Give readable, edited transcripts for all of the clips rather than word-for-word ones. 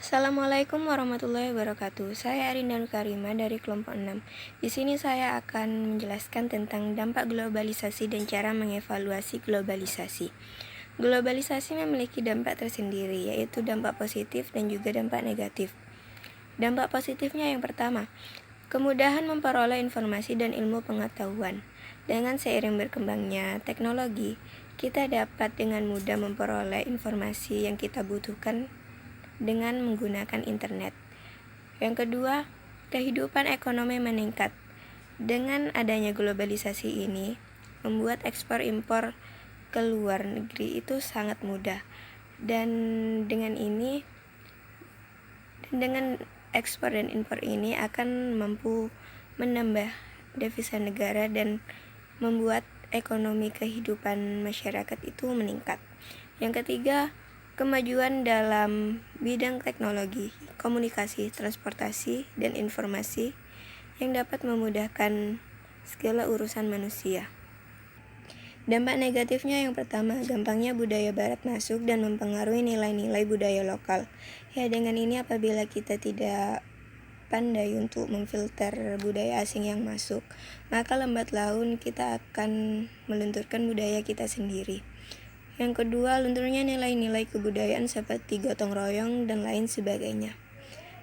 Assalamualaikum warahmatullahi wabarakatuh. Saya Arinda Karima dari kelompok 6. Di sini saya akan menjelaskan tentang dampak globalisasi dan cara mengevaluasi globalisasi. Globalisasi memiliki dampak tersendiri, yaitu dampak positif dan juga dampak negatif. Dampak positifnya yang pertama, kemudahan memperoleh informasi dan ilmu pengetahuan. Dengan seiring berkembangnya teknologi, kita dapat dengan mudah memperoleh informasi yang kita butuhkan dengan menggunakan internet. Yang kedua, kehidupan ekonomi meningkat. Dengan adanya globalisasi ini, membuat ekspor impor ke luar negeri itu sangat mudah. Dan dengan ekspor dan impor ini akan mampu menambah devisa negara dan membuat ekonomi kehidupan masyarakat itu meningkat. Yang ketiga, kemajuan dalam bidang teknologi, komunikasi, transportasi, dan informasi yang dapat memudahkan segala urusan manusia. Dampak negatifnya yang pertama, gampangnya budaya barat masuk dan mempengaruhi nilai-nilai budaya lokal. Ya, dengan ini apabila kita tidak pandai untuk memfilter budaya asing yang masuk, maka lambat laun kita akan melunturkan budaya kita sendiri. Yang kedua, lunturnya nilai-nilai kebudayaan seperti gotong royong dan lain sebagainya.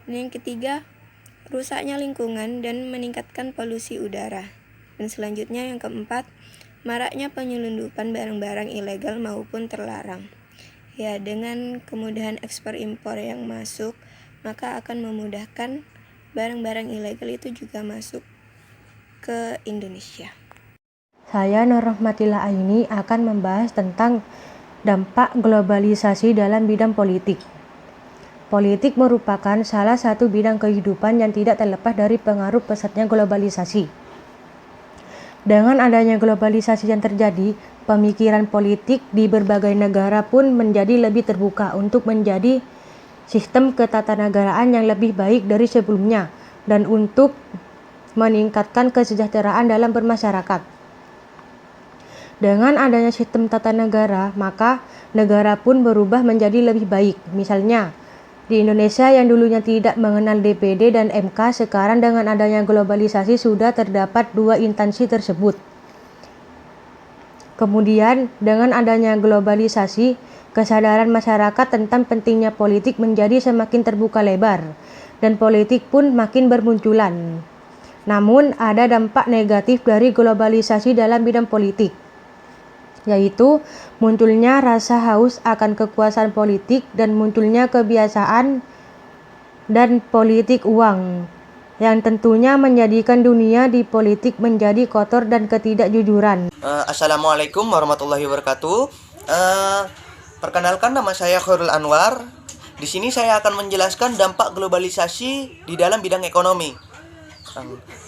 Dan yang ketiga, rusaknya lingkungan dan meningkatkan polusi udara. Dan selanjutnya yang keempat, maraknya penyelundupan barang-barang ilegal maupun terlarang. Ya, dengan kemudahan ekspor impor yang masuk, maka akan memudahkan barang-barang ilegal itu juga masuk ke Indonesia. Saya Nur Rahmatillah Aini akan membahas tentang dampak globalisasi dalam bidang politik. Politik merupakan salah satu bidang kehidupan yang tidak terlepas dari pengaruh pesatnya globalisasi. Dengan adanya globalisasi yang terjadi, pemikiran politik di berbagai negara pun menjadi lebih terbuka untuk menjadi sistem ketatanegaraan yang lebih baik dari sebelumnya dan untuk meningkatkan kesejahteraan dalam bermasyarakat. Dengan adanya sistem tata negara, maka negara pun berubah menjadi lebih baik. Misalnya, di Indonesia yang dulunya tidak mengenal DPD dan MK, sekarang dengan adanya globalisasi sudah terdapat dua instansi tersebut. Kemudian, dengan adanya globalisasi, kesadaran masyarakat tentang pentingnya politik menjadi semakin terbuka lebar, dan politik pun makin bermunculan. Namun, ada dampak negatif dari globalisasi dalam bidang politik, yaitu munculnya rasa haus akan kekuasaan politik dan munculnya kebiasaan dan politik uang yang tentunya menjadikan dunia di politik menjadi kotor dan ketidakjujuran. Assalamualaikum warahmatullahi wabarakatuh. Perkenalkan, nama saya Khairul Anwar. Di sini saya akan menjelaskan dampak globalisasi di dalam bidang ekonomi.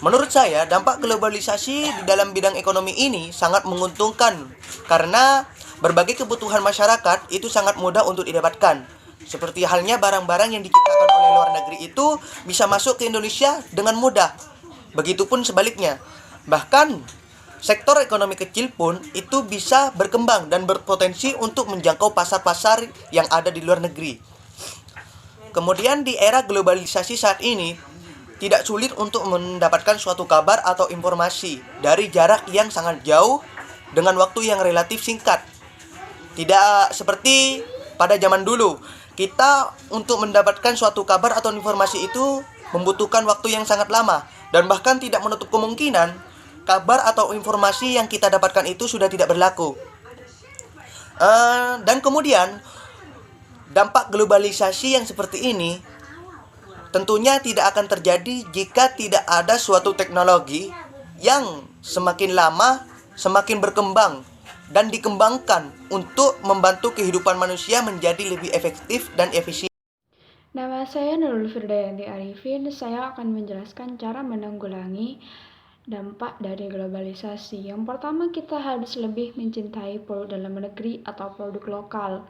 Menurut saya, dampak globalisasi di dalam bidang ekonomi ini sangat menguntungkan karena berbagai kebutuhan masyarakat itu sangat mudah untuk didapatkan. Seperti halnya barang-barang yang diciptakan oleh luar negeri itu bisa masuk ke Indonesia dengan mudah. Begitupun sebaliknya. Bahkan sektor ekonomi kecil pun itu bisa berkembang dan berpotensi untuk menjangkau pasar-pasar yang ada di luar negeri. Kemudian di era globalisasi saat ini, tidak sulit untuk mendapatkan suatu kabar atau informasi dari jarak yang sangat jauh dengan waktu yang relatif singkat. Tidak seperti pada zaman dulu, kita untuk mendapatkan suatu kabar atau informasi itu membutuhkan waktu yang sangat lama dan bahkan tidak menutup kemungkinan kabar atau informasi yang kita dapatkan itu sudah tidak berlaku. Dan kemudian dampak globalisasi yang seperti ini tentunya tidak akan terjadi jika tidak ada suatu teknologi yang semakin lama semakin berkembang dan dikembangkan untuk membantu kehidupan manusia menjadi lebih efektif dan efisien. Nama saya Nurul Firdayanti Arifin. Saya akan menjelaskan cara menanggulangi dampak dari globalisasi. Yang pertama, kita harus lebih mencintai produk dalam negeri atau produk lokal.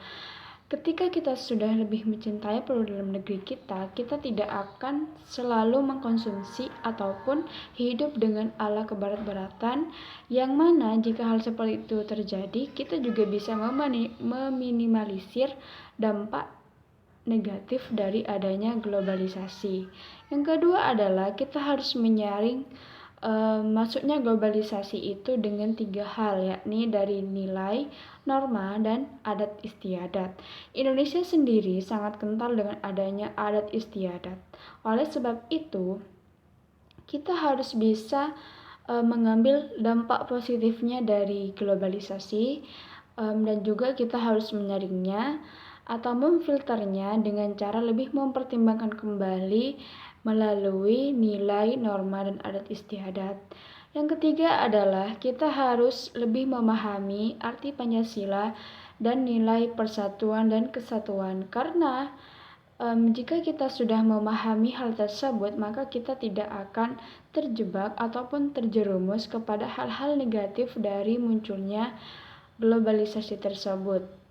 Ketika kita sudah lebih mencintai produk dalam negeri kita tidak akan selalu mengkonsumsi ataupun hidup dengan ala kebarat-baratan, yang mana jika hal seperti itu terjadi, kita juga bisa meminimalisir dampak negatif dari adanya globalisasi. Yang kedua adalah kita harus menyaring masuknya globalisasi itu dengan 3 hal, yakni dari nilai, norma, dan adat istiadat. Indonesia sendiri sangat kental dengan adanya adat istiadat. Oleh sebab itu, kita harus bisa mengambil dampak positifnya dari globalisasi, dan juga kita harus menyaringnya atau memfilternya dengan cara lebih mempertimbangkan kembali melalui nilai, norma, dan adat istiadat. Yang ketiga adalah kita harus lebih memahami arti Pancasila dan nilai persatuan dan kesatuan, karena jika kita sudah memahami hal tersebut, maka kita tidak akan terjebak ataupun terjerumus kepada hal-hal negatif dari munculnya globalisasi tersebut.